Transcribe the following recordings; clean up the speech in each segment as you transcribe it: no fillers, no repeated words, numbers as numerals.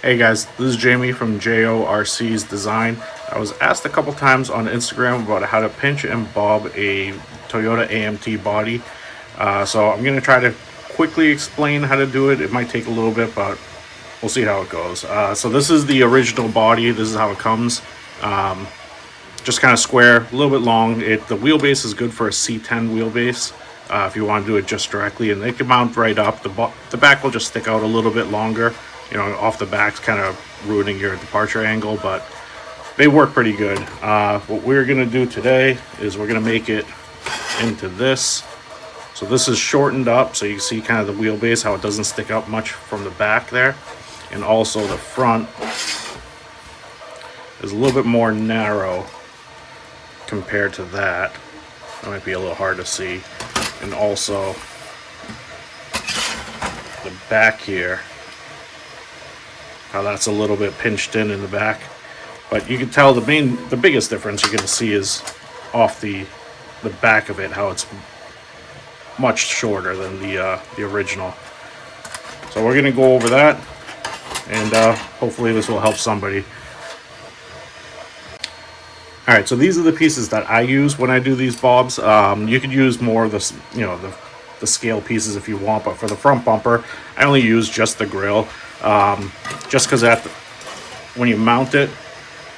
Hey guys, this is Jamie from JORC's Design. I was asked a couple times on Instagram about how to pinch and bob a Toyota AMT body. So I'm going to try to quickly explain how to do it. It might take a little bit, but we'll see how it goes. So this is the original body. This is how it comes. Just kind of square, a little bit long. The wheelbase is good for a C10 wheelbase. If you want to do it just directly, and they can mount right up. The back will just stick out a little bit longer. You know, off the back's kind of ruining your departure angle, but they work pretty good. What we're gonna do today is we're gonna make it into this. So this is shortened up, so you can see kind of the wheelbase, how it doesn't stick out much from the back there. And also the front is a little bit more narrow compared to that. That might be a little hard to see. And also the back here, how that's a little bit pinched in the back. But you can tell the biggest difference you're going to see is off the back of it, how it's much shorter than the original. So we're going to go over that, and hopefully this will help somebody. All right, so these are the pieces that I use when I do these bobs. You could use more of the, the scale pieces if you want, but for the front bumper, I only use just the grille. Just because when you mount it,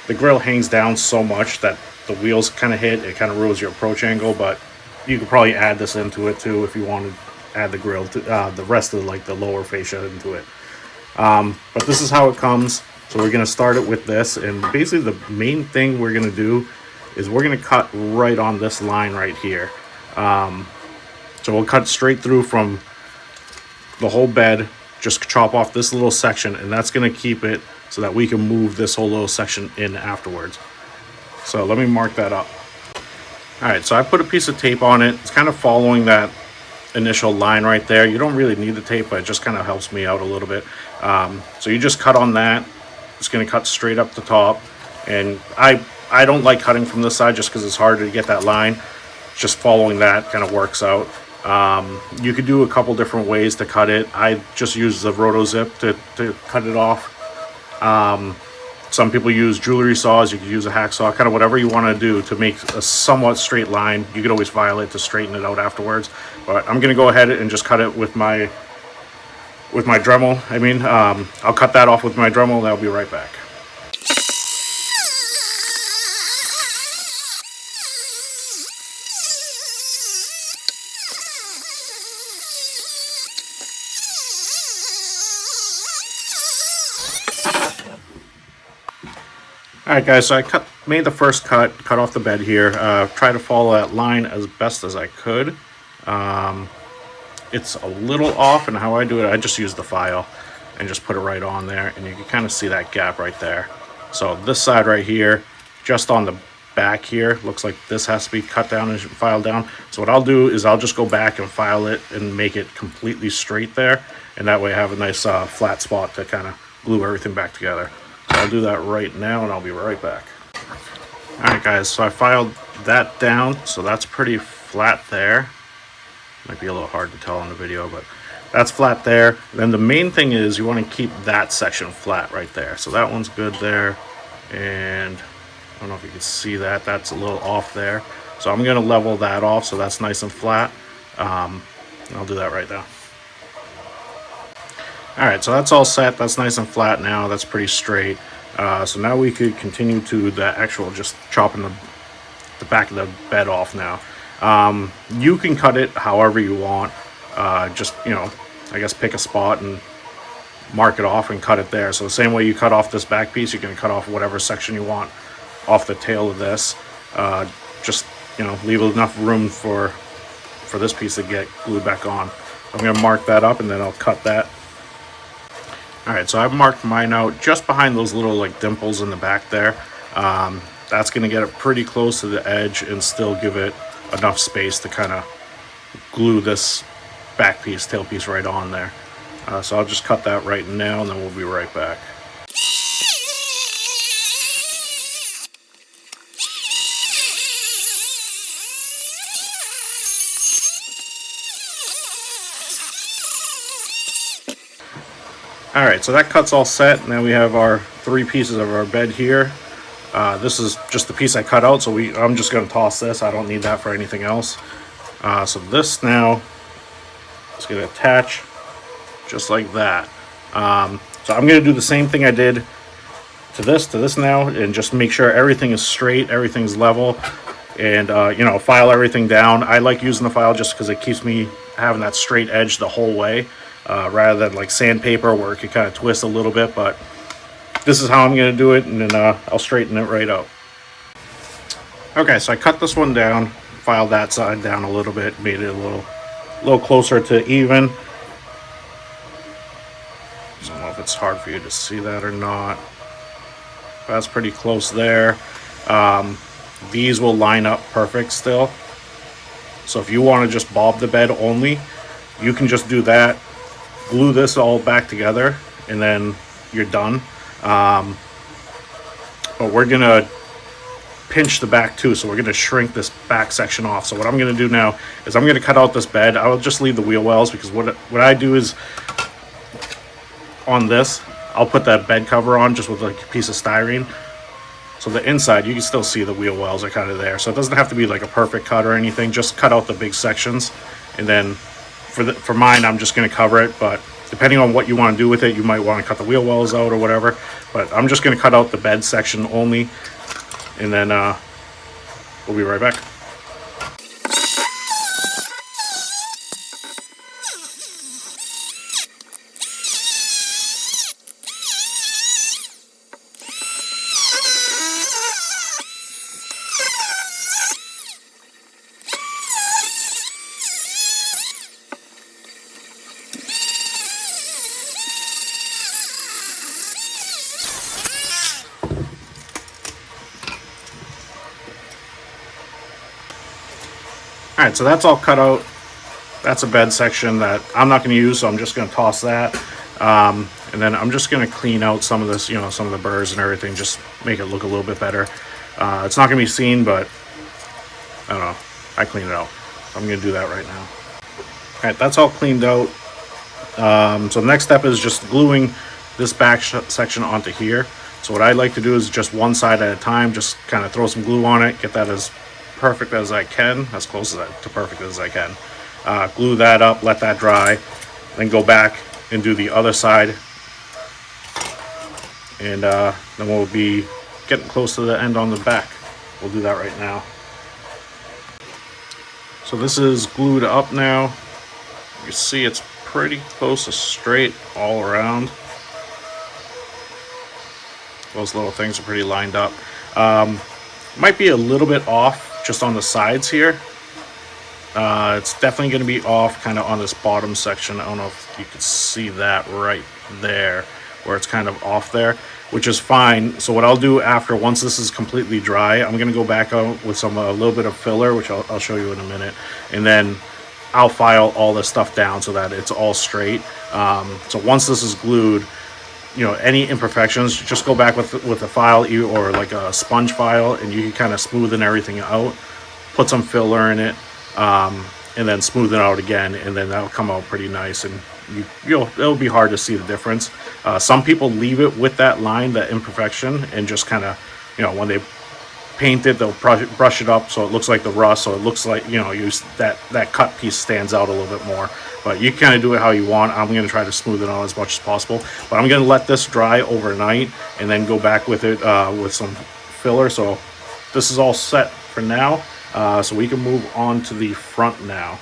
the grille hangs down so much that the wheels kind of hit. It kind of ruins your approach angle, but you could probably add this into it too if you want to add the grille to the rest of the lower fascia into it. But this is how it comes. So we're going to start it with this, and basically the main thing we're going to do is we're going to cut right on this line right here. So we'll cut straight through from the whole bed, just chop off this little section, and that's going to keep it so that we can move this whole little section in afterwards. So let me mark that up. All right, so I put a piece of tape on it. It's kind of following that initial line right there. You don't really need the tape, but it just kind of helps me out a little bit. So you just cut on that. It's going to cut straight up the top, and I don't like cutting from this side just because it's hard to get that line. Just following that kind of works out. You could do a couple different ways to cut it. I just use the roto zip to cut it off. Some people use jewelry saws. You could use a hacksaw, kind of whatever you want to do to make a somewhat straight line. You could always file it to straighten it out afterwards, but I'm going to go ahead and just cut it with my Dremel. I'll cut that off with my Dremel, and I'll be right back. Alright guys, so I made the first cut off the bed here. Try to follow that line as best as I could. It's a little off, and how I do it, I just use the file and just put it right on there, and you can kind of see that gap right there. So this side right here, just on the back here, looks like this has to be cut down and filed down. So what I'll do is I'll just go back and file it and make it completely straight there, and that way I have a nice flat spot to kind of glue everything back together. So I'll do that right now, and I'll be right back. Alright guys, so I filed that down, so that's pretty flat there. Might be a little hard to tell on the video, but that's flat there. Then the main thing is you want to keep that section flat right there. So that one's good there, and I don't know if you can see that. That's a little off there. So I'm going to level that off so that's nice and flat. I'll do that right now. Alright, so that's all set. That's nice and flat now. That's pretty straight. So now we could continue to the actual just chopping the back of the bed off now. You can cut it however you want. Just, I guess pick a spot and mark it off and cut it there. So the same way you cut off this back piece, you can cut off whatever section you want off the tail of this. Just, leave enough room for this piece to get glued back on. I'm going to mark that up, and then I'll cut that. Alright, so I've marked mine out just behind those little dimples in the back there. That's going to get it pretty close to the edge and still give it enough space to kind of glue this back piece, tail piece right on there. So I'll just cut that right now, and then we'll be right back. All right, so that cut's all set. Now we have our 3 pieces of our bed here. This is just the piece I cut out, so I'm just going to toss this. I don't need that for anything else. So this now is going to attach just like that. So I'm going to do the same thing I did to this now, and just make sure everything is straight, everything's level, and file everything down. I like using the file just because it keeps me having that straight edge the whole way, rather than like sandpaper where it could kind of twist a little bit. But this is how I'm going to do it, and then I'll straighten it right out. Okay, so I cut this one down, filed that side down a little bit, made it a little closer to even. I don't know if it's hard for you to see that or not. That's pretty close there. These will line up perfect still. So if you want to just bob the bed only, you can just do that, glue this all back together, and then you're done. But we're gonna pinch the back too, so we're gonna shrink this back section off. So what I'm gonna do now is I'm gonna cut out this bed. I will just leave the wheel wells, because what I do is on this, I'll put that bed cover on just with like a piece of styrene. So the inside, you can still see the wheel wells are kind of there. So it doesn't have to be like a perfect cut or anything. Just cut out the big sections, and then for mine, I'm just going to cover it. But depending on what you want to do with it, you might want to cut the wheel wells out or whatever. But I'm just going to cut out the bed section only, and then we'll be right back. Alright, so that's all cut out. That's a bed section that I'm not going to use, so I'm just going to toss that. And then I'm just going to clean out some of this, some of the burrs and everything, just make it look a little bit better. It's not going to be seen, but I don't know. I clean it out. I'm going to do that right now. Alright, that's all cleaned out. So the next step is just gluing this back section onto here. So what I like to do is just one side at a time, just kind of throw some glue on it, get that as perfect as I can, as close to perfect as I can. Glue that up, let that dry, then go back and do the other side, and then we'll be getting close to the end on the back. We'll do that right now. So this is glued up now. You can see it's pretty close to straight all around. Those little things are pretty lined up. Might be a little bit off just on the sides here. It's definitely going to be off kind of on this bottom section. I don't know if you can see that right there, where it's kind of off there, which is fine. So what I'll do after, once this is completely dry, I'm going to go back out with a little bit of filler, which I'll show you in a minute, and then I'll file all this stuff down so that it's all straight. So once this is glued, any imperfections, just go back with a file or like a sponge file, and you can kind of smoothen everything out, put some filler in it, and then smooth it out again, and then that'll come out pretty nice, and it'll be hard to see the difference. Some people leave it with that line, that imperfection, and just kind of, when they paint it, they'll brush it up so it looks like the rust, so it looks like, that cut piece stands out a little bit more. But you kind of do it how you want. I'm going to try to smooth it out as much as possible, but I'm going to let this dry overnight and then go back with it with some filler. So this is all set for now, so we can move on to the front now.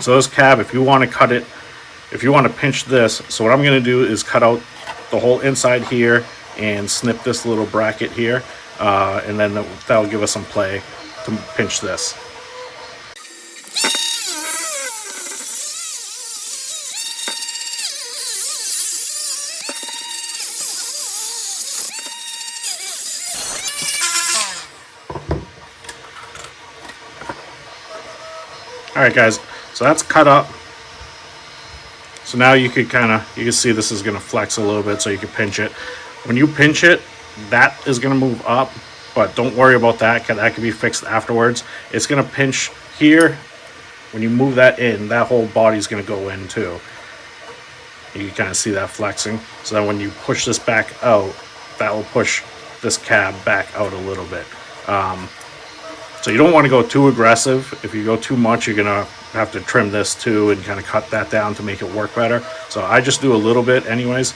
So this cab, if you want to cut it, if you want to pinch this, so what I'm going to do is cut out the whole inside here and snip this little bracket here, and then that'll give us some play to pinch this. Alright guys, so that's cut up. So now you can see this is going to flex a little bit, so you can pinch it. When you pinch it, that is going to move up, but don't worry about that, because that can be fixed afterwards. It's going to pinch here. When you move that in, that whole body is going to go in too. You can kind of see that flexing. So then when you push this back out, that will push this cab back out a little bit. So you don't want to go too aggressive. If you go too much, you're gonna have to trim this too and kind of cut that down to make it work better. So I just do a little bit anyways,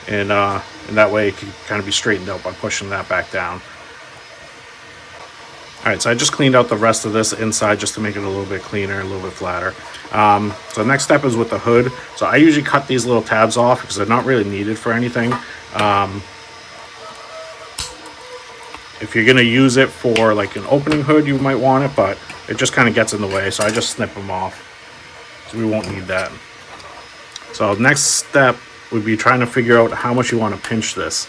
and that way it can kind of be straightened out by pushing that back down. All right, so I just cleaned out the rest of this inside just to make it a little bit cleaner, a little bit flatter. So the next step is with the hood. So I usually cut these little tabs off because they're not really needed for anything. If you're gonna use it for like an opening hood, you might want it, but it just kind of gets in the way. So I just snip them off. So we won't need that. So next step would be trying to figure out how much you want to pinch this.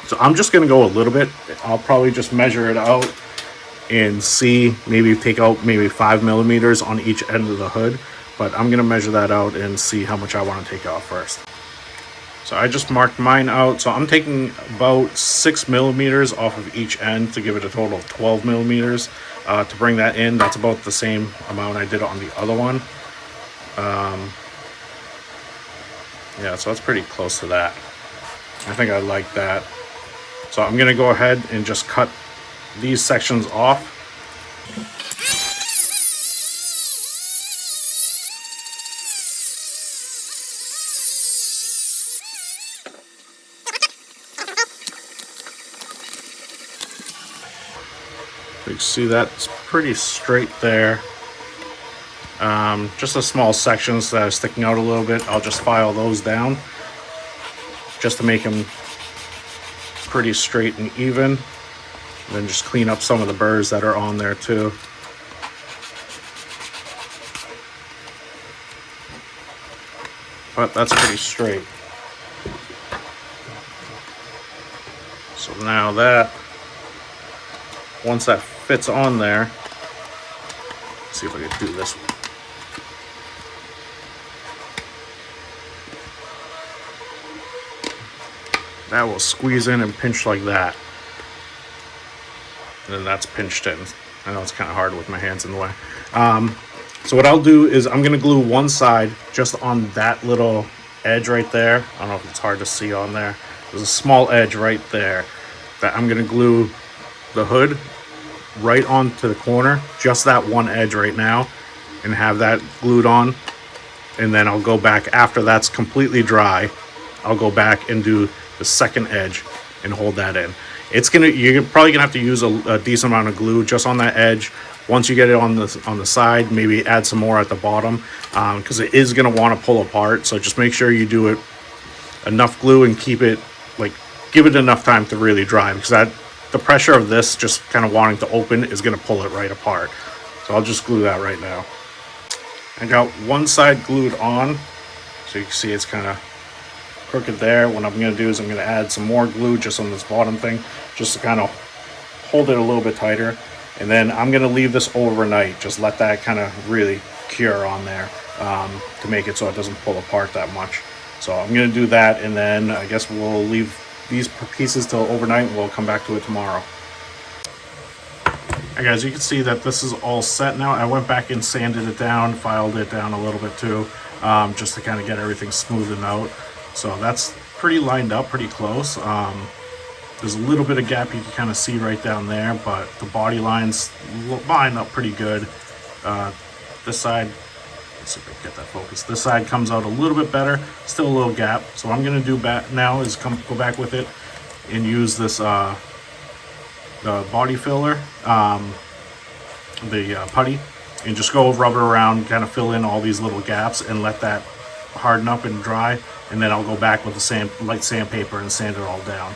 So I'm just gonna go a little bit. I'll probably just measure it out and see, maybe take out maybe 5 millimeters on each end of the hood. But I'm gonna measure that out and see how much I want to take off first. So I just marked mine out. So I'm taking about 6 millimeters off of each end to give it a total of 12 millimeters. To bring that in, that's about the same amount I did on the other one. Yeah, so that's pretty close to that. I think I like that. So I'm gonna go ahead and just cut these sections off. You can see that's pretty straight there. Just the small sections that are sticking out a little bit, I'll just file those down just to make them pretty straight and even. And then just clean up some of the burrs that are on there too. But that's pretty straight. So now that, once that fits on there, let's see if I can do this one. That will squeeze in and pinch like that. And then that's pinched in. I know it's kind of hard with my hands in the way. So what I'll do is I'm going to glue one side just on that little edge right there. I don't know if it's hard to see on there. There's a small edge right there that I'm going to glue the hood right onto the corner, just that one edge right now, and have that glued on. And then I'll go back after that's completely dry. I'll go back and do the second edge and hold that in. You're probably gonna have to use a decent amount of glue just on that edge. Once you get it on the side, maybe add some more at the bottom, because it is gonna want to pull apart. So just make sure you do it enough glue and keep it, like, give it enough time to really dry, because the pressure of this just kind of wanting to open is gonna pull it right apart. So I'll just glue that right now. I got one side glued on, so you can see it's kind of crooked there. What I'm going to do is I'm going to add some more glue just on this bottom thing, just to kind of hold it a little bit tighter. And then I'm going to leave this overnight, just let that kind of really cure on there, to make it so it doesn't pull apart that much. So I'm going to do that, and then I guess we'll leave these pieces till overnight and we'll come back to it tomorrow. Alright guys, you can see that this is all set now. I went back and sanded it down, filed it down a little bit too, just to kind of get everything smoothened out. So that's pretty lined up, pretty close. There's a little bit of gap you can kind of see right down there, but the body lines line up pretty good. This side, let's see if I can get that focus. This side comes out a little bit better, still a little gap. So what I'm gonna do now is go back with it and use this the body filler, the putty, and just go rub it around, kind of fill in all these little gaps and let that harden up and dry. And then I'll go back with the light sandpaper and sand it all down.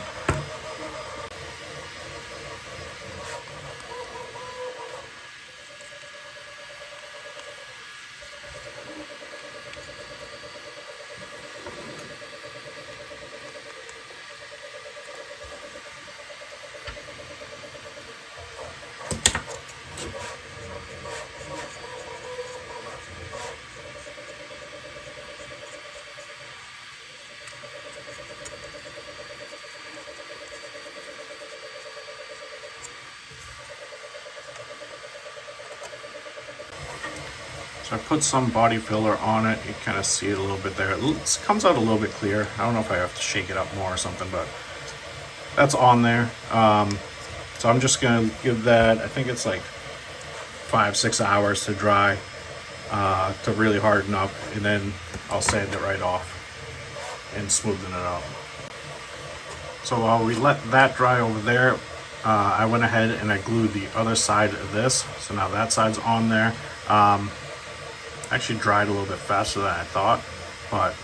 So I put some body filler on it. You kind of see it a little bit there. It comes out a little bit clear. I don't know if I have to shake it up more or something, but that's on there. So I'm just gonna give that, I think it's like 5-6 hours to dry, to really harden up, and then I'll sand it right off and smoothen it out. So while we let that dry over there, I went ahead and I glued the other side of this. So now that side's on there. Actually dried a little bit faster than I thought, but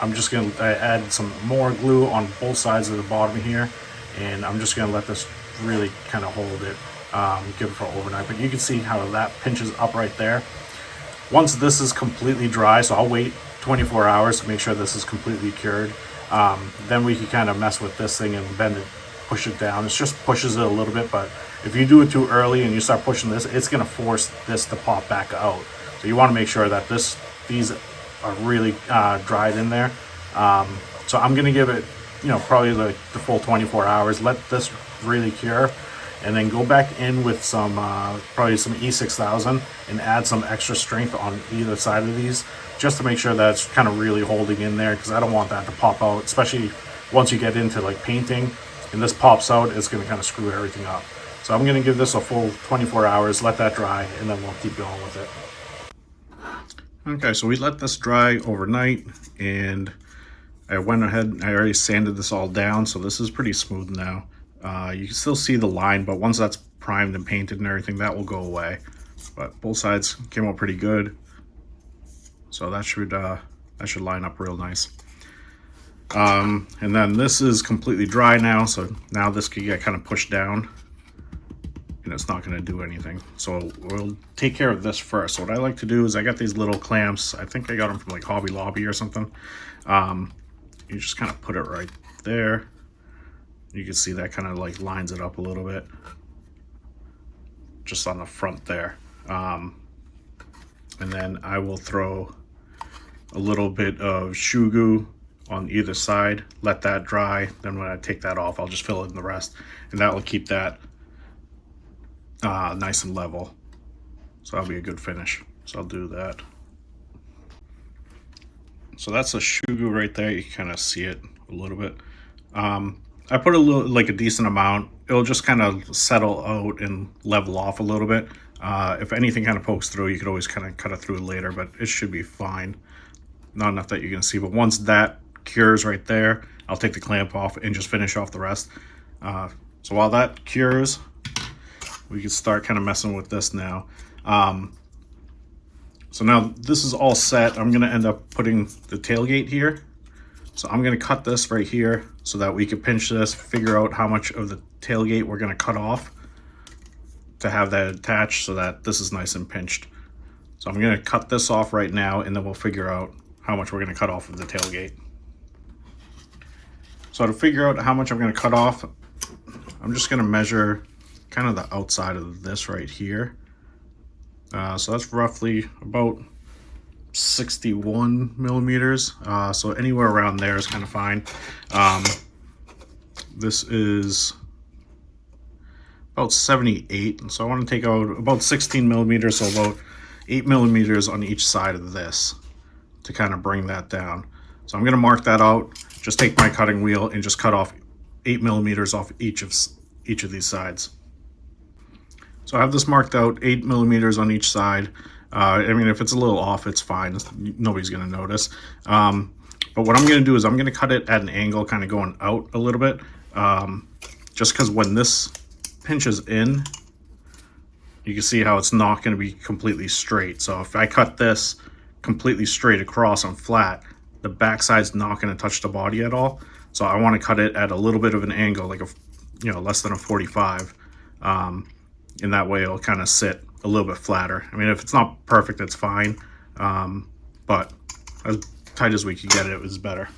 I added some more glue on both sides of the bottom here, and I'm just gonna let this really kind of hold it, give it for overnight. But you can see how that pinches up right there. Once this is completely dry, so I'll wait 24 hours to make sure this is completely cured. Then we can kind of mess with this thing and bend it, push it down. It just pushes it a little bit, but if you do it too early and you start pushing this, it's gonna force this to pop back out. So you want to make sure that these are really dried in there. So I'm gonna give it, probably like the full 24 hours. Let this really cure, and then go back in with some probably some E6000 and add some extra strength on either side of these, just to make sure that it's kind of really holding in there, because I don't want that to pop out, especially once you get into like painting and this pops out. It's going to kind of screw everything up. So I'm going to give this a full 24 hours, let that dry, and then we'll keep going with it. Okay, so we let this dry overnight, and I went ahead and I already sanded this all down, so this is pretty smooth now. You can still see the line, but once that's primed and painted and everything, that will go away. But both sides came out pretty good, so that should line up real nice. And then this is completely dry now, so now this can get kind of pushed down, and it's not going to do anything. So we'll take care of this first. So what I like to do is, I got these little clamps. I think I got them from like Hobby Lobby or something. You just kind of put it right there. You can see that kind of like lines it up a little bit, just on the front there. And then I will throw a little bit of shoe goo on either side, let that dry. Then when I take that off, I'll just fill in the rest, and that will keep that nice and level. So that'll be a good finish. So I'll do that. So that's the shoe goo right there. You can kind of see it a little bit. I put a decent amount. It'll just kind of settle out and level off a little bit. If anything kind of pokes through, you could always kind of cut it through later, but it should be fine. Not enough that you can see, but once that cures right there, I'll take the clamp off and just finish off the rest. So while that cures, we can start kind of messing with this now. So now this is all set. I'm going to end up putting the tailgate here. So I'm going to cut this right here so that we can pinch this, figure out how much of the tailgate we're going to cut off to have that attached, so that this is nice and pinched. So I'm going to cut this off right now, and then we'll figure out how much we're going to cut off of the tailgate. So to figure out how much I'm going to cut off, I'm just going to measure kind of the outside of this right here. So that's roughly about 61 millimeters. So anywhere around there is kind of fine. This is about 78. So I want to take out about 16 millimeters, so about 8 millimeters on each side of this to kind of bring that down. So I'm going to mark that out. Just take my cutting wheel and just cut off 8 millimeters off each of these sides. So I have this marked out, 8 millimeters on each side. I mean, if it's a little off, it's fine. Nobody's going to notice. But what I'm going to do is I'm going to cut it at an angle, kind of going out a little bit. Just because when this pinches in, you can see how it's not going to be completely straight. So if I cut this completely straight across and flat, the back side's not going to touch the body at all. So I want to cut it at a little bit of an angle, like less than a 45. And that way it'll kind of sit a little bit flatter. I mean, if it's not perfect, it's fine. But as tight as we could get it, it was better.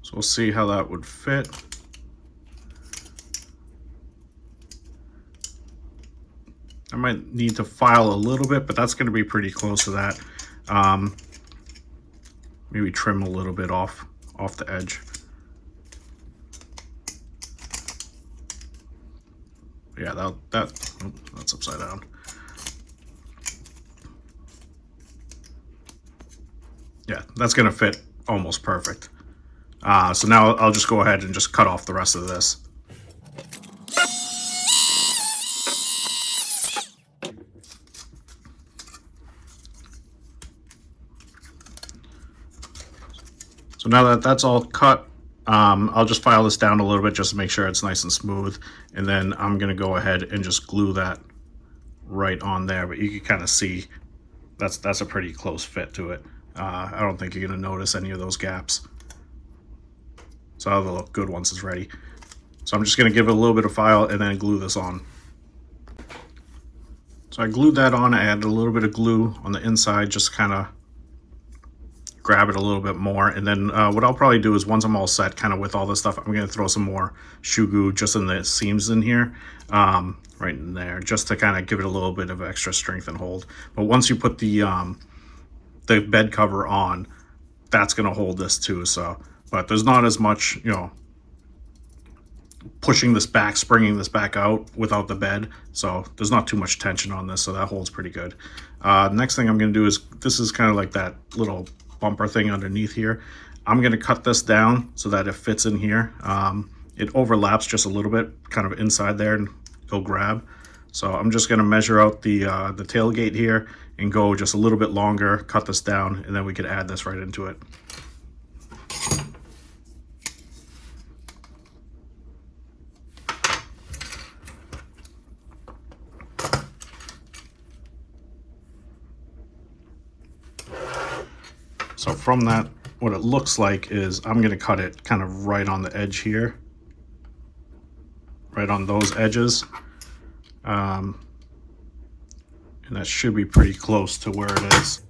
So we'll see how that would fit. I might need to file a little bit, but that's going to be pretty close to that. maybe trim a little bit off the edge. Yeah, that's upside down. Yeah, that's gonna fit almost perfect. So now I'll just go ahead and just cut off the rest of this. So now that that's all cut, I'll just file this down a little bit just to make sure it's nice and smooth. And then I'm gonna go ahead and just glue that right on there. But you can kind of see that's a pretty close fit to it. I don't think you're gonna notice any of those gaps. So that'll look good once it's ready. So I'm just gonna give it a little bit of file and then glue this on. So I glued that on. I added a little bit of glue on the inside, just kind of grab it a little bit more. And then what I'll probably do is once I'm all set kind of with all this stuff, I'm going to throw some more shoe glue just in the seams in here, right in there, just to kind of give it a little bit of extra strength and hold. But once you put the bed cover on, that's going to hold this too. So, but there's not as much, you know, pushing this back, springing this back out without the bed. So there's not too much tension on this. So that holds pretty good. Next thing I'm going to do is, this is kind of like that little bumper thing underneath here. I'm going to cut this down so that it fits in here. It overlaps just a little bit, kind of inside there, and go grab. So I'm just going to measure out the tailgate here and go just a little bit longer, cut this down, and then we could add this right into it. So from that, what it looks like is I'm going to cut it kind of right on the edge here, right on those edges. And that should be pretty close to where it is.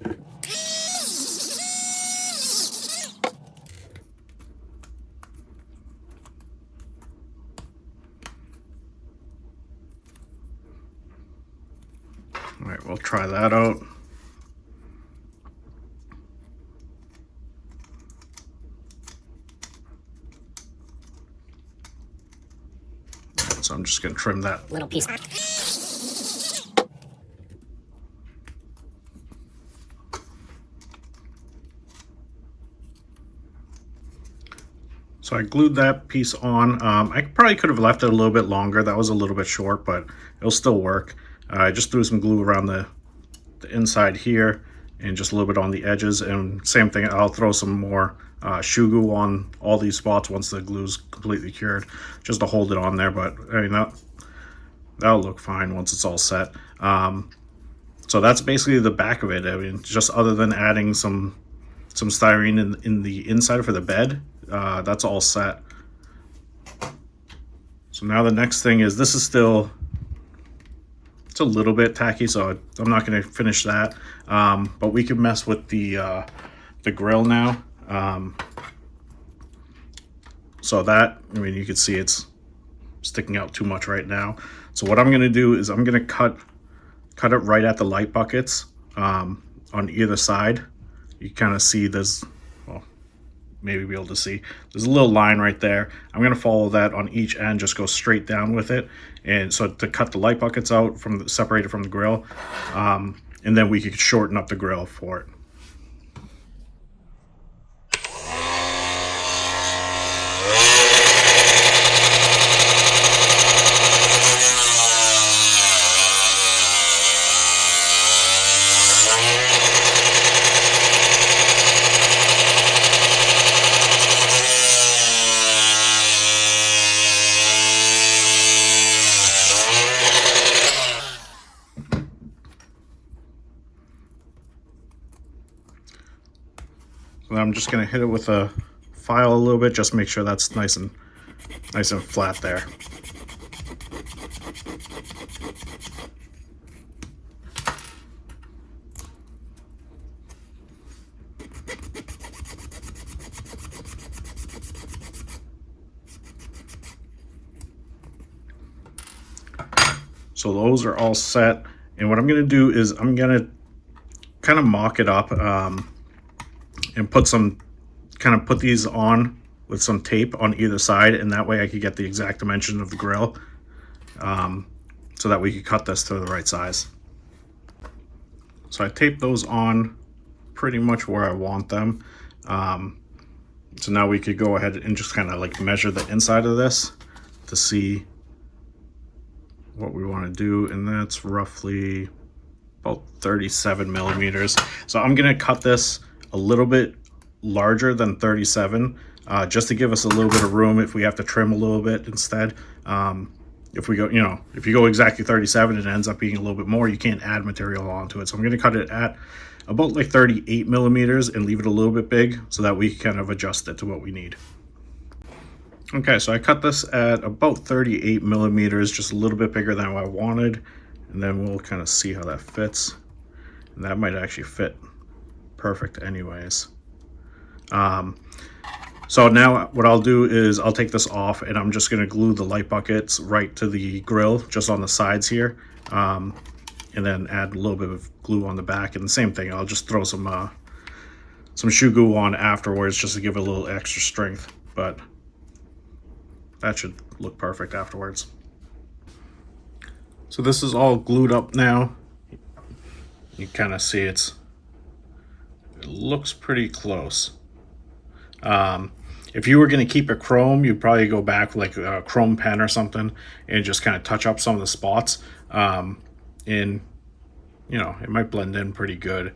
All right, we'll try that out. So I'm just going to trim that little piece. So I glued that piece on. I probably could have left it a little bit longer. That was a little bit short, but it'll still work. I just threw some glue around the inside here and just a little bit on the edges. And same thing, I'll throw some more shoe glue on all these spots once the glue's completely cured, just to hold it on there. But I mean, that'll look fine once it's all set. So that's basically the back of it. I mean, just other than adding some styrene in the inside for the bed, that's all set. So now the next thing is, this is still, it's a little bit tacky, so I'm not going to finish that. But we can mess with the grill now. So that, I mean, you can see it's sticking out too much right now. So what I'm going to do is I'm going to cut it right at the light buckets on either side. You kind of see there's, well, maybe be able to see, there's a little line right there. I'm going to follow that on each end, just go straight down with it. And so to cut the light buckets out separated from the grill, and then we could shorten up the grill for it. So I'm just going to hit it with a file a little bit, just make sure that's nice and flat there. So those are all set. And what I'm going to do is I'm going to kind of mock it up. and put these on with some tape on either side, and that way I could get the exact dimension of the grill, so that we could cut this to the right size. So I taped those on pretty much where I want them. So now we could go ahead and just kind of like measure the inside of this to see what we want to do, and that's roughly about 37 millimeters. So I'm gonna cut this a little bit larger than 37, just to give us a little bit of room if we have to trim a little bit instead. If we go, if you go exactly 37 and it ends up being a little bit more, you can't add material onto it. So I'm going to cut it at about like 38 millimeters and leave it a little bit big so that we can kind of adjust it to what we need. Okay, so I cut this at about 38 millimeters, just a little bit bigger than what I wanted. And then we'll kind of see how that fits. And that might actually fit perfect anyways. So now what I'll do is I'll take this off, and I'm just going to glue the light buckets right to the grill, just on the sides here, and then add a little bit of glue on the back. And the same thing, I'll just throw some shoe glue on afterwards just to give it a little extra strength, but that should look perfect afterwards. So this is all glued up now. You kind of see it looks pretty close. If you were going to keep it chrome, you'd probably go back with like a chrome pen or something and just kind of touch up some of the spots. And it might blend in pretty good,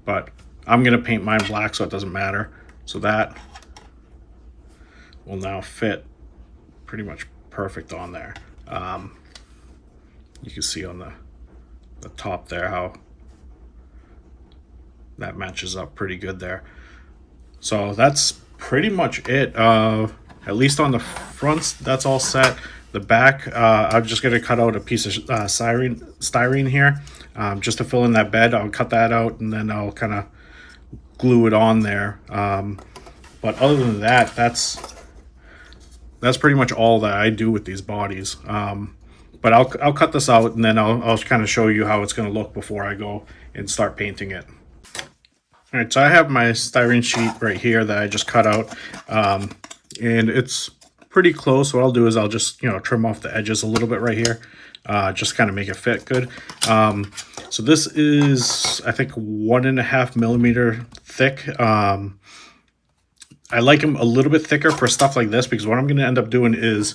but I'm going to paint mine black so it doesn't matter. So that will now fit pretty much perfect on there. You can see on the top there how that matches up pretty good there. So that's pretty much it. At least on the fronts, that's all set. The back, I'm just going to cut out a piece of styrene here, just to fill in that bed. I'll cut that out and then I'll kind of glue it on there. But other than that, that's pretty much all that I do with these bodies. But I'll cut this out and then I'll kind of show you how it's going to look before I go and start painting it. All right, so I have my styrene sheet right here that I just cut out, and it's pretty close. What I'll do is I'll just, trim off the edges a little bit right here, just kind of make it fit good. So this is, I think, 1.5 millimeter thick. I like them a little bit thicker for stuff like this because what I'm going to end up doing is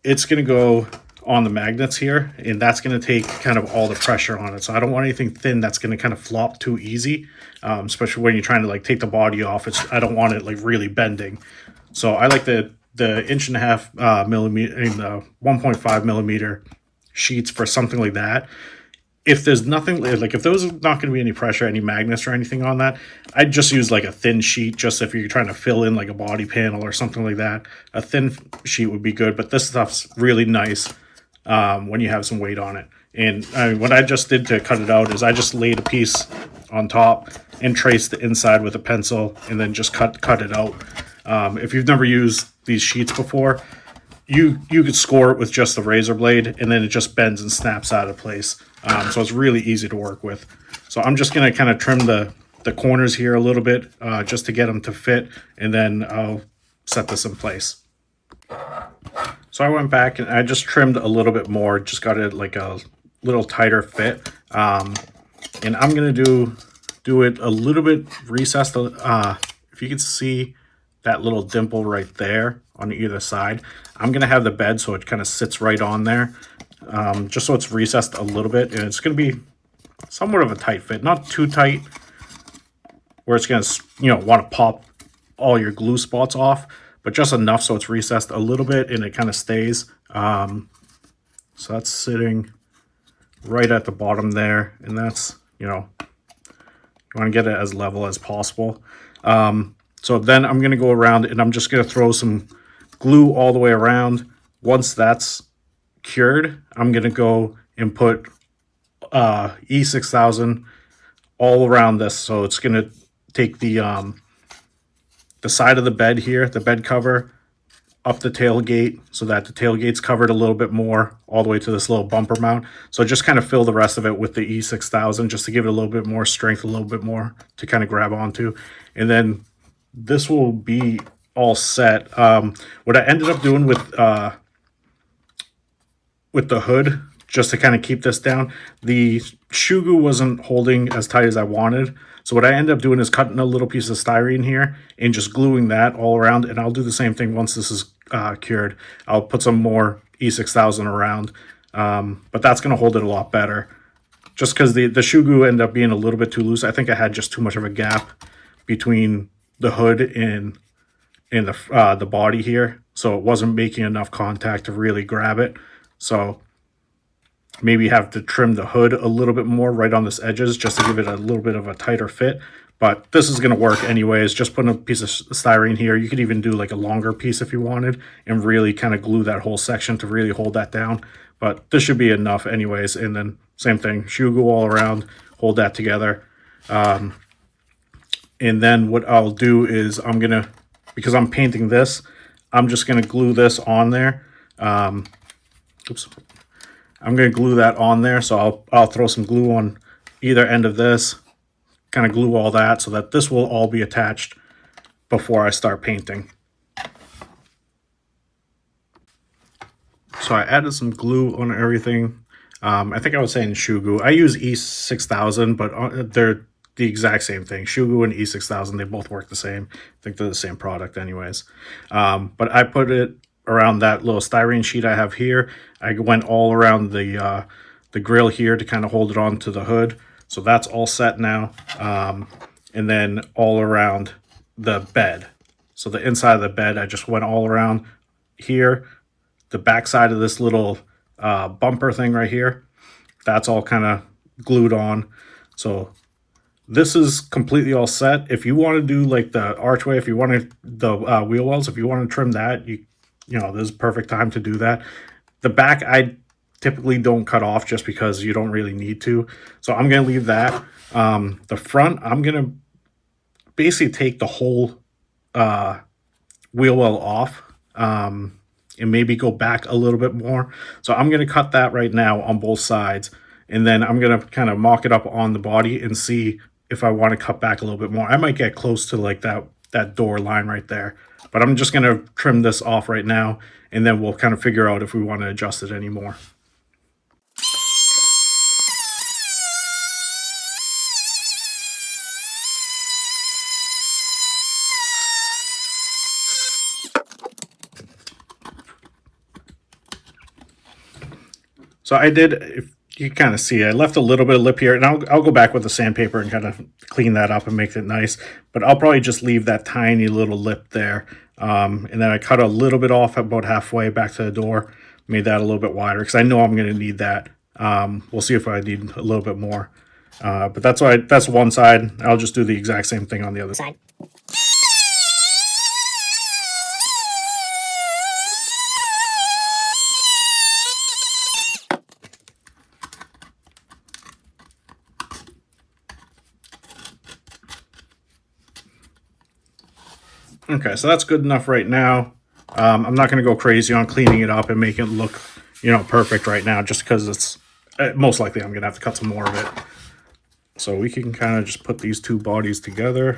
it's going to go on the magnets here, and that's going to take kind of all the pressure on it. So I don't want anything thin that's going to kind of flop too easy, especially when you're trying to like take the body off. I don't want it like really bending. So I like the 1.5 millimeter and the 1.5 millimeter sheets for something like that. If there's nothing, like if there was not going to be any pressure, any magnets or anything on that, I'd just use like a thin sheet, just if you're trying to fill in like a body panel or something like that. A thin sheet would be good, but this stuff's really nice when you have some weight on it. And what I just did to cut it out is I just laid a piece on top and traced the inside with a pencil and then just cut it out. If you've never used these sheets before, you could score it with just the razor blade and then it just bends and snaps out of place. So it's really easy to work with. So I'm just going to kind of trim the corners here a little bit just to get them to fit, and then I'll set this in place. So I went back and I just trimmed a little bit more, just got it like a little tighter fit. And I'm going to do it a little bit recessed. If you can see that little dimple right there on either side, I'm going to have the bed so it kind of sits right on there, just so it's recessed a little bit. And it's going to be somewhat of a tight fit, not too tight where it's going to, want to pop all your glue spots off, but just enough so it's recessed a little bit and it kind of stays. So that's sitting right at the bottom there, and that's, you want to get it as level as possible. So then I'm going to go around and I'm just going to throw some glue all the way around. Once that's cured, I'm going to go and put E6000 all around this. So it's going to take the side of the bed here, the bed cover, up the tailgate so that the tailgate's covered a little bit more, all the way to this little bumper mount. So just kind of fill the rest of it with the E6000 just to give it a little bit more strength, a little bit more to kind of grab onto. and then this will be all set. What I ended up doing with the hood, just to kind of keep this down, the Shugu wasn't holding as tight as I wanted. So what I ended up doing is cutting a little piece of styrene here and just gluing that all around. And I'll do the same thing once this is cured. I'll put some more E6000 around, but that's going to hold it a lot better. Just because the Shugu ended up being a little bit too loose. I think I had just too much of a gap between the hood and the body here, so it wasn't making enough contact to really grab it. So maybe have to trim the hood a little bit more right on this edges just to give it a little bit of a tighter fit. But this is going to work anyways. Just putting a piece of styrene here. You could even do like a longer piece if you wanted and really kind of glue that whole section to really hold that down. But this should be enough anyways. And then same thing, Shugu all around, hold that together. And then what I'll do is I'm going to, because I'm painting this, I'm just going to glue this on there. Oops. I'm going to glue that on there. So I'll throw some glue on either end of this, kind of glue all that so that this will all be attached before I start painting. So I added some glue on everything. I think I was saying Shugu. I use E6000, but they're the exact same thing. Shugu and E6000, they both work the same. I think they're the same product anyways. But I put it around that little styrene sheet I have here. I went all around the grill here to kind of hold it on to the hood. So that's all set now. And then all around the bed. So the inside of the bed, I just went all around here. The back side of this little bumper thing right here, that's all kind of glued on. So this is completely all set. If you want to do like the archway, if you want to, the wheel wells, if you want to trim that, you know, this is perfect time to do that. The back, I typically don't cut off just because you don't really need to. So I'm going to leave that. The front, I'm going to basically take the whole wheel well off and maybe go back a little bit more. So I'm going to cut that right now on both sides. And then I'm going to kind of mock it up on the body and see if I want to cut back a little bit more. I might get close to like that door line right there. But I'm just going to trim this off right now, and then we'll kind of figure out if we want to adjust it anymore. So I did, if you kind of see, I left a little bit of lip here, and I'll go back with the sandpaper and kind of clean that up and make it nice. But I'll probably just leave that tiny little lip there. And then I cut a little bit off about halfway back to the door, made that a little bit wider because I know I'm going to need that. We'll see if I need a little bit more. But that's one side. I'll just do the exact same thing on the other side. Okay, so that's good enough right now. I'm not going to go crazy on cleaning it up and make it look, you know, perfect right now, just because it's most likely I'm going to have to cut some more of it. So we can kind of just put these two bodies together.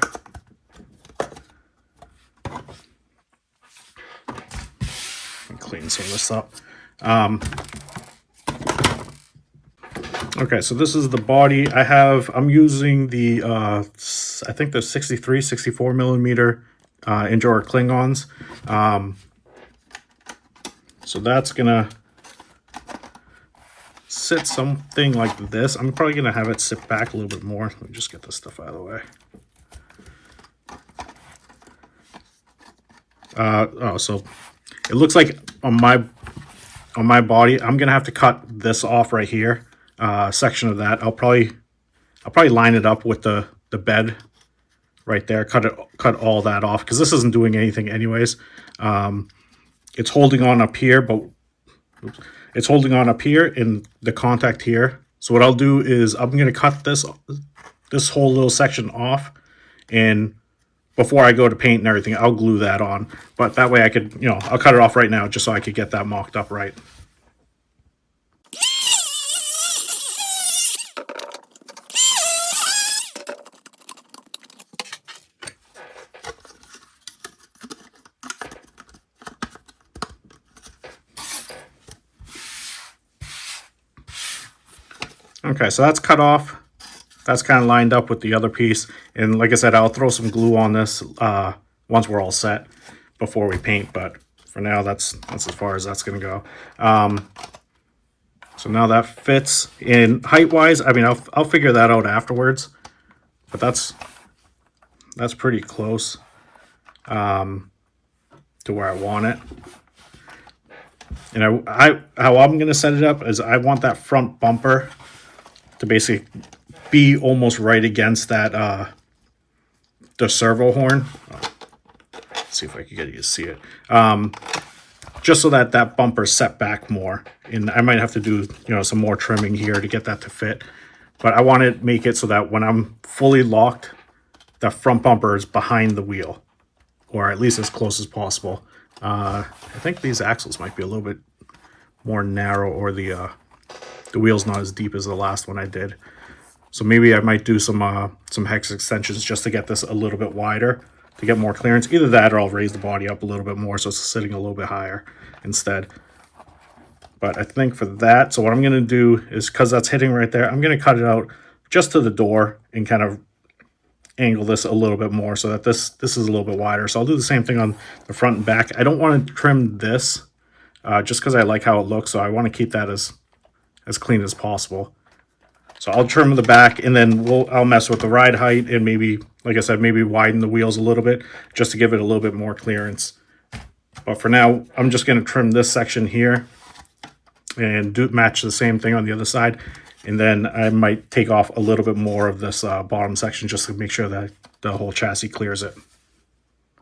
And clean some of this up. Okay, so this is the body. I'm using the, I think the 63, 64 millimeter Injora Klingons. So that's gonna sit something like this. I'm probably gonna have it sit back a little bit more. Let me just get this stuff out of the way. So it looks like on my body, I'm gonna have to cut this off right here, section of that. I'll probably line it up with the bed right there. Cut all that off because this isn't doing anything anyways. It's holding on up here, but it's holding on up here in the contact here. So what I'll do is I'm going to cut this whole little section off, and before I go to paint and everything, I'll glue that on. But that way I could, you know, I'll cut it off right now just so I could get that mocked up right. Okay, so that's cut off. That's kind of lined up with the other piece. And like I said, I'll throw some glue on this once we're all set before we paint. But for now, that's as far as that's going to go. So now that fits. In height-wise, I mean, I'll figure that out afterwards. But that's pretty close to where I want it. And how I'm going to set it up is I want that front bumper to basically be almost right against that the servo horn. Let's see if I can get you to see it. Just so that that bumper's set back more. And I might have to do, some more trimming here to get that to fit. But I want to make it so that when I'm fully locked, the front bumper is behind the wheel, or at least as close as possible. I think these axles might be a little bit more narrow, or the wheel's not as deep as the last one I did. So maybe I might do some hex extensions just to get this a little bit wider, to get more clearance. Either that, or I'll raise the body up a little bit more so it's sitting a little bit higher instead. But I think for that, so what I'm going to do is, because that's hitting right there, I'm going to cut it out just to the door and kind of angle this a little bit more so that this is a little bit wider. So I'll do the same thing on the front and back. I don't want to trim this just because I like how it looks, so I want to keep that as clean as possible. So I'll trim the back, and then I'll mess with the ride height, and maybe, like I said, maybe widen the wheels a little bit just to give it a little bit more clearance. But for now, I'm just going to trim this section here and match the same thing on the other side. And then I might take off a little bit more of this bottom section just to make sure that the whole chassis clears it.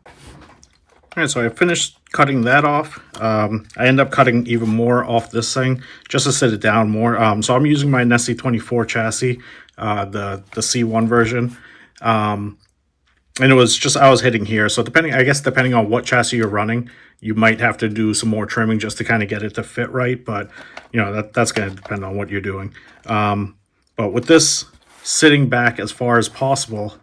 All right, so I finished cutting that off. I end up cutting even more off this thing just to sit it down more. So I'm using my Nessie 24 chassis, the C1 version. And it was just, I was hitting here. So depending on what chassis you're running, you might have to do some more trimming just to kind of get it to fit right. But, that's going to depend on what you're doing. But with this sitting back as far as possible,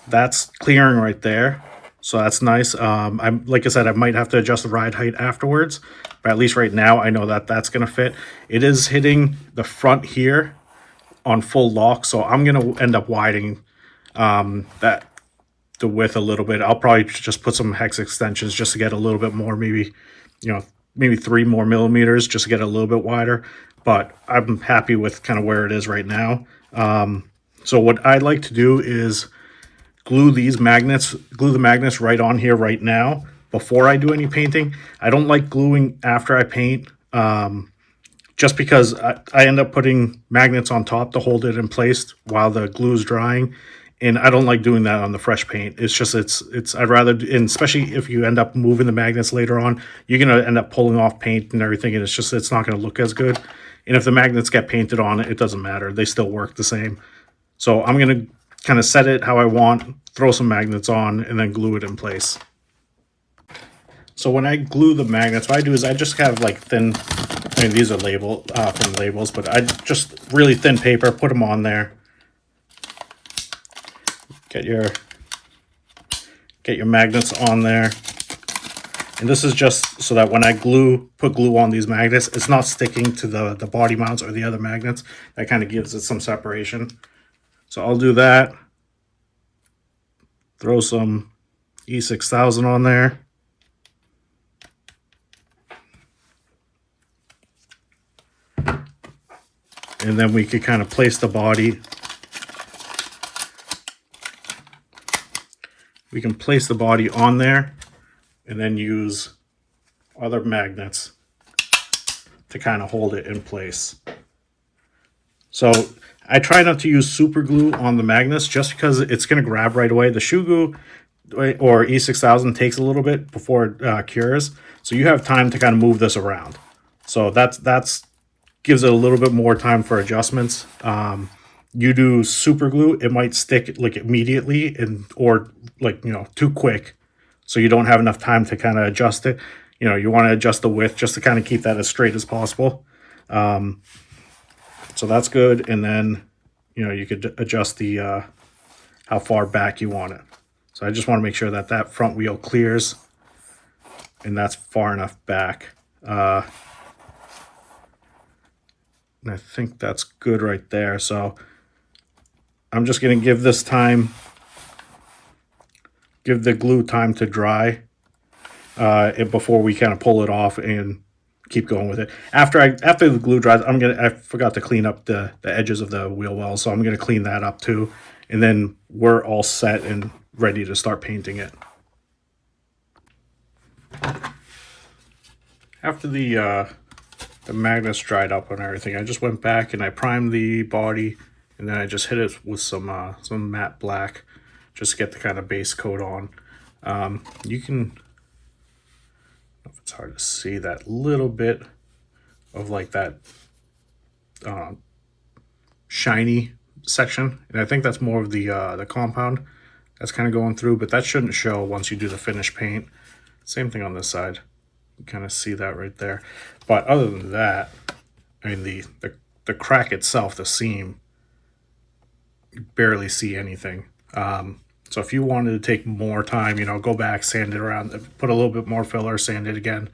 that's clearing right there. So that's nice. Like I said, I might have to adjust the ride height afterwards. But at least right now, I know that that's going to fit. It is hitting the front here on full lock. So I'm going to end up widening the width a little bit. I'll probably just put some hex extensions just to get a little bit more, maybe 3 more millimeters just to get a little bit wider. But I'm happy with kind of where it is right now. So what I like to do is glue the magnets right on here right now before I do any painting. I don't like gluing after I paint, just because I end up putting magnets on top to hold it in place while the glue is drying. And I don't like doing that on the fresh paint. It's just, I'd rather, and especially if you end up moving the magnets later on, you're going to end up pulling off paint and everything. And it's not going to look as good. And if the magnets get painted on it, it doesn't matter. They still work the same. So I'm going to kind of set it how I want, throw some magnets on, and then glue it in place. So when I glue the magnets, what I do is I just have like thin, these are from labels, but I just really thin paper, put them on there. Get your magnets on there. And this is just so that when I put glue on these magnets, it's not sticking to the body mounts or the other magnets. That kind of gives it some separation. So I'll do that. Throw some E6000 on there. And then we could kind of place the body. We can place the body on there and then use other magnets to kind of hold it in place. So I try not to use super glue on the magnets just because it's going to grab right away. The shoe glue or E6000 takes a little bit before it cures. So you have time to kind of move this around. So that's gives it a little bit more time for adjustments. You do super glue, it might stick like immediately or too quick. So you don't have enough time to kind of adjust it. You want to adjust the width just to kind of keep that as straight as possible. So that's good. And then, you could adjust the how far back you want it. So I just want to make sure that that front wheel clears and that's far enough back. And I think that's good right there. So I'm just going to give this time, give the glue time to dry before we kind of pull it off and keep going with it. After the glue dries, I forgot to clean up the edges of the wheel well, so I'm gonna clean that up too, and then we're all set and ready to start painting it. After the magnets dried up and everything, I just went back and I primed the body, and then I just hit it with some matte black, just to get the kind of base coat on. You can, if it's hard to see, that little bit of like that shiny section, and I think that's more of the compound that's kind of going through, but that shouldn't show once you do the finished paint. Same thing on this side. You kind of see that right there. But other than that, I mean the crack itself, the seam, you barely see anything. So if you wanted to take more time, you know, go back, sand it around, put a little bit more filler, sand it again,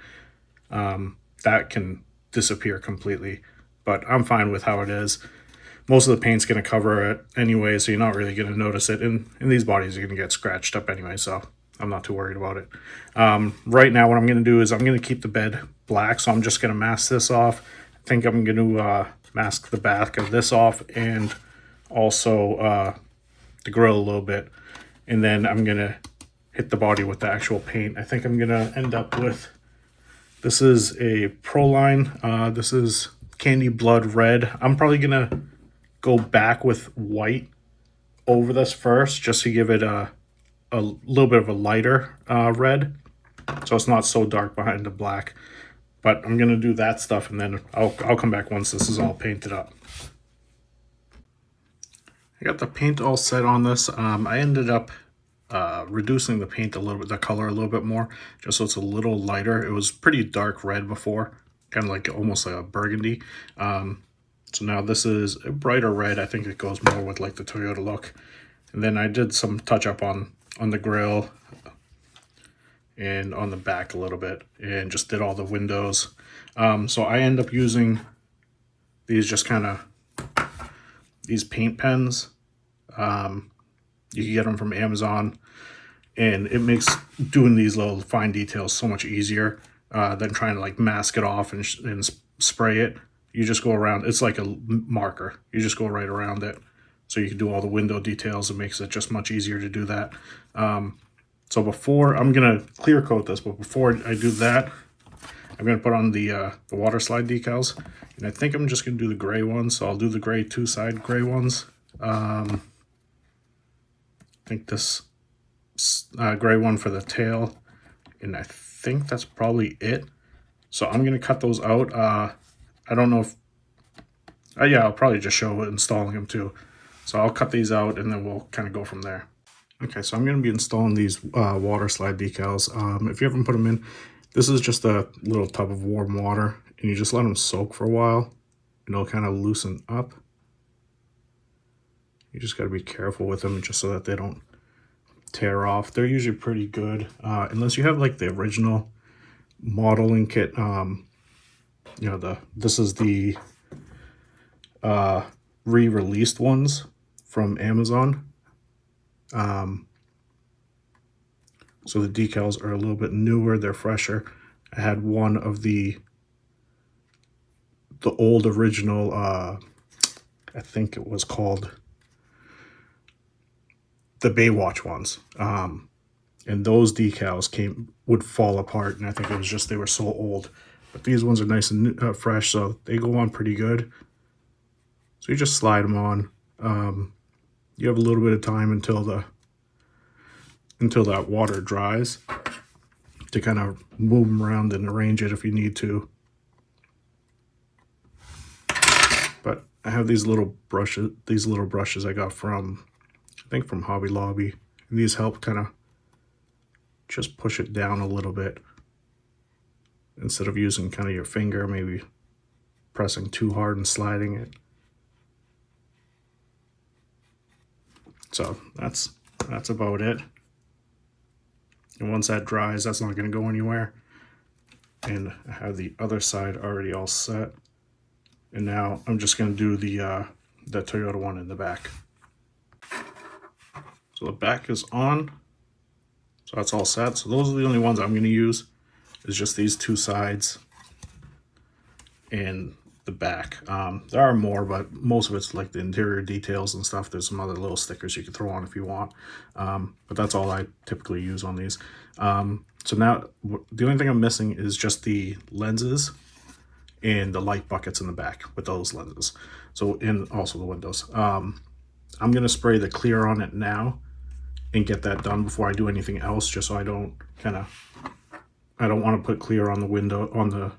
that can disappear completely. But I'm fine with how it is. Most of the paint's going to cover it anyway, so you're not really going to notice it. And these bodies are going to get scratched up anyway, so I'm not too worried about it. Right now, what I'm going to do is I'm going to keep the bed black, so I'm just going to mask this off. I think I'm going to mask the back of this off and also the grill a little bit. And then I'm going to hit the body with the actual paint. I think I'm going to end up with, this is a Proline. This is Candy Blood Red. I'm probably going to go back with white over this first, just to give it a little bit of a lighter red, so it's not so dark behind the black. But I'm gonna do that stuff, and then I'll come back once this is all painted up. I got the paint all set on this. I ended up reducing the paint a little bit, the color a little bit more, just so it's a little lighter. It was pretty dark red before, kind of like almost like a burgundy. So now this is a brighter red. I think it goes more with like the Toyota look. And then I did some touch up on the grill and on the back a little bit, and just did all the windows. So I end up using these just kind of, these paint pens. You can get them from Amazon, and it makes doing these little fine details so much easier than trying to like mask it off and spray it. You just go around, it's like a marker. You just go right around it. So you can do all the window details. It makes it just much easier to do that. So before, I'm gonna clear coat this, but before I do that, I'm gonna put on the water slide decals. And I think I'm just gonna do the gray ones. So I'll do the gray two-side gray ones. I think this gray one for the tail. And I think that's probably it. So I'm gonna cut those out. I don't know if, yeah, I'll probably just show installing them too. So I'll cut these out and then we'll kind of go from there. Okay, so I'm going to be installing these water slide decals. If you haven't put them in, this is just a little tub of warm water, and you just let them soak for a while, and it'll kind of loosen up. You just got to be careful with them just so that they don't tear off. They're usually pretty good, unless you have like the original modeling kit. You know, this is the re-released ones from Amazon. So the decals are a little bit newer, they're fresher. I had one of the old original, I think it was called the Baywatch ones. And those decals would fall apart, and I think it was just they were so old. But these ones are nice and fresh, so they go on pretty good. So you just slide them on. You have a little bit of time until that water dries to kind of move them around and arrange it if you need to. But I have these little brushes I got from, I think from Hobby Lobby. And these help kind of just push it down a little bit instead of using kind of your finger, maybe pressing too hard and sliding it. So that's about it. And once that dries, that's not going to go anywhere. And I have the other side already all set. And now I'm just going to do the Toyota one in the back. So the back is on. So that's all set. So those are the only ones I'm going to use, is just these two sides and the back. There are more, but most of it's like the interior details and stuff. There's some other little stickers you can throw on if you want. But that's all I typically use on these. So now the only thing I'm missing is just the lenses and the light buckets in the back with those lenses. So, and also the windows. I'm going to spray the clear on it now and get that done before I do anything else, just so I don't I don't want to put clear on the window, on the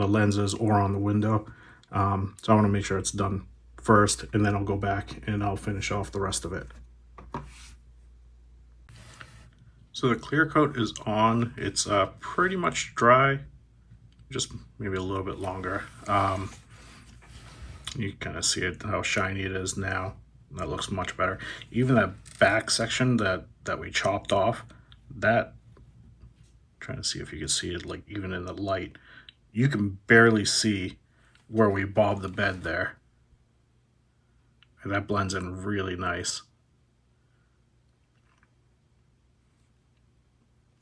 lenses or on the window. So I want to make sure it's done first, and then I'll go back and I'll finish off the rest of it. So the clear coat is on. It's pretty much dry, just maybe a little bit longer. You kind of see it, how shiny it is now. That looks much better. Even that back section that we chopped off, that, trying to see if you can see it, like even in the light, you can barely see where we bobbed the bed there. And that blends in really nice.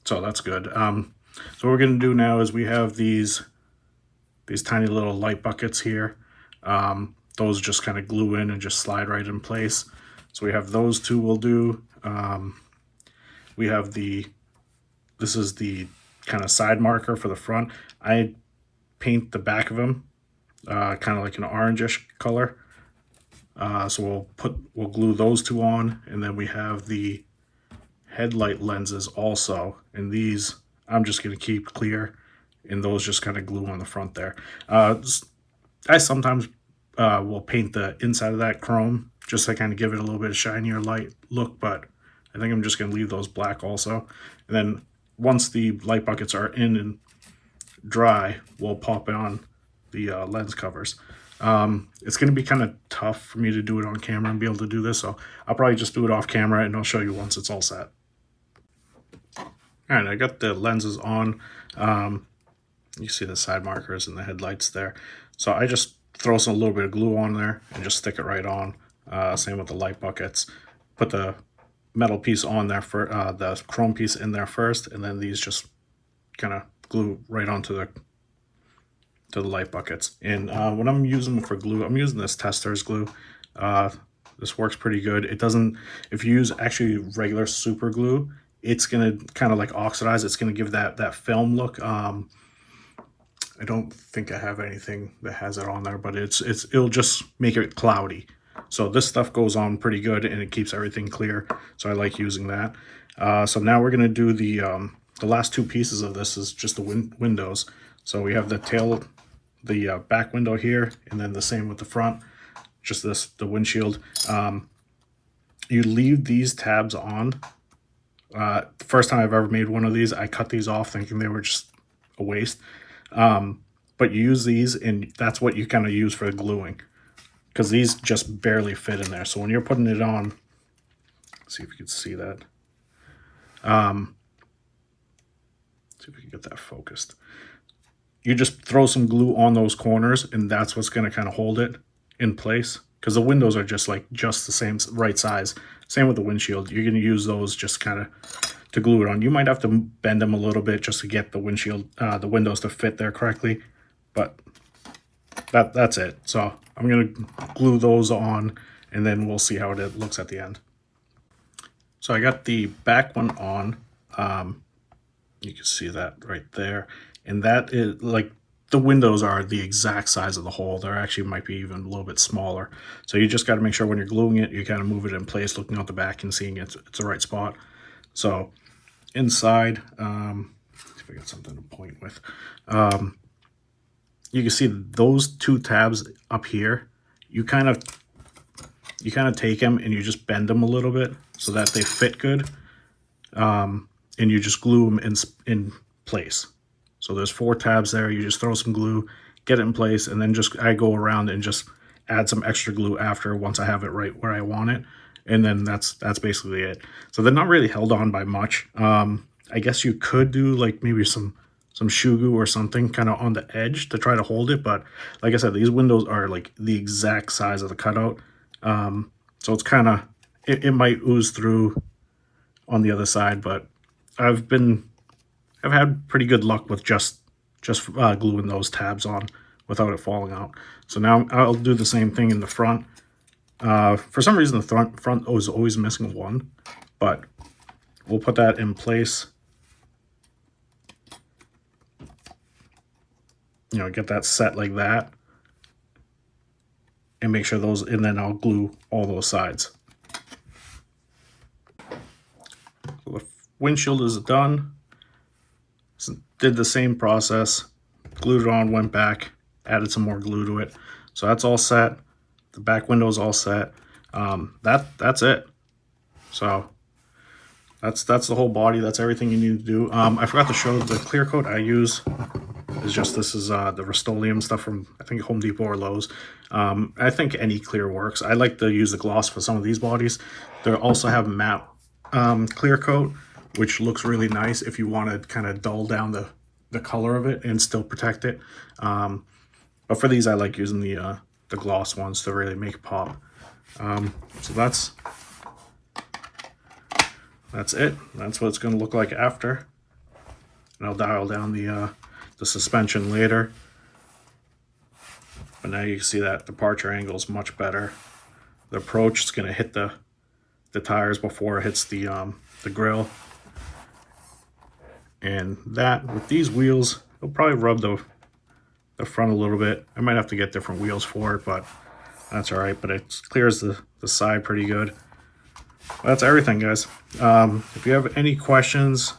So that's good. So what we're going to do now is we have these tiny little light buckets here. Those just kind of glue in and just slide right in place. So we have those two we'll do. We have this is the kind of side marker for the front. I paint the back of them kind of like an orangish color. So we'll glue those two on, and then we have the headlight lenses also, and these I'm just going to keep clear, and those just kind of glue on the front there. I sometimes will paint the inside of that chrome just to kind of give it a little bit of shinier light look, but I think I'm just going to leave those black also. And then once the light buckets are in and dry, we'll pop on the lens covers. It's going to be kind of tough for me to do it on camera and be able to do this, so I'll probably just do it off camera and I'll show you once it's all set. All right, I got the lenses on. You see the side markers and the headlights there. So I just throw a little bit of glue on there and just stick it right on. Same with the light buckets. Put the metal piece on there for the chrome piece in there first, and then these just kind of glue right onto the light buckets. And when I'm using for glue, I'm using this Testors glue. This works pretty good. It doesn't, if you use actually regular super glue, it's gonna kind of like oxidize. It's gonna give that film look. I don't think I have anything that has it on there, but it'll just make it cloudy. So this stuff goes on pretty good, and it keeps everything clear. So I like using that. So now we're gonna do the last two pieces of this is just the windows. So we have the back window here, and then the same with the front. Just the windshield. You leave these tabs on. The first time I've ever made one of these, I cut these off thinking they were just a waste. But you use these, and that's what you kind of use for gluing, because these just barely fit in there. So when you're putting it on, let's see if you can see that. See if we can get that focused. You just throw some glue on those corners, and that's what's going to kind of hold it in place, because the windows are just the same right size. Same with the windshield. You're going to use those just kind of to glue it on. You might have to bend them a little bit just to get the windshield, the windows to fit there correctly, but that's it. So I'm going to glue those on, and then we'll see how it looks at the end. So I got the back one on. You can see that right there, and that is like, the windows are the exact size of the hole. They're actually might be even a little bit smaller. So you just got to make sure when you're gluing it, you kind of move it in place, looking out the back and seeing it's the right spot. So inside, see if I got something to point with. You can see those two tabs up here. You kind of take them and you just bend them a little bit so that they fit good, and you just glue them in place. So there's 4 tabs there. You just throw some glue, get it in place, and then I go around and just add some extra glue after, once I have it right where I want it. And then that's basically it. So they're not really held on by much. I guess you could do like maybe some shoe goo or something kind of on the edge to try to hold it. But like I said, these windows are like the exact size of the cutout. So it's kind of, it might ooze through on the other side, but I've had pretty good luck with just gluing those tabs on without it falling out. So now I'll do the same thing in the front. For some reason the front was always missing one, but we'll put that in place. You know, get that set like that, and make sure those, and then I'll glue all those sides. So the windshield is done. So did the same process, glued it on, went back, added some more glue to it. So that's all set. The back window is all set. That's it. So that's the whole body. That's everything you need to do. I forgot to show the clear coat I use. Is just, this is the Rust-Oleum stuff from, I think, Home Depot or Lowe's. I think any clear works. I like to use the gloss for some of these bodies. They also have matte clear coat, which looks really nice if you want to kind of dull down the color of it and still protect it. But for these, I like using the gloss ones to really make it pop. So that's it. That's what it's going to look like after. And I'll dial down the suspension later. But now you can see that departure angle is much better. The approach is going to hit the tires before it hits the grill. And that, with these wheels, it'll probably rub the front a little bit. I might have to get different wheels for it, but that's all right. But it clears the side pretty good. That's everything, guys. If you have any questions,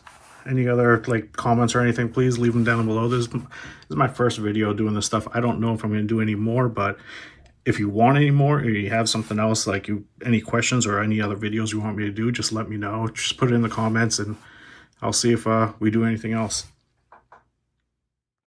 any other like comments or anything, please leave them down below. This is my first video doing this stuff. I don't know if I'm going to do any more, but if you want any more, or you have something else, like any questions or any other videos you want me to do, just let me know. Just put it in the comments and I'll see if we do anything else.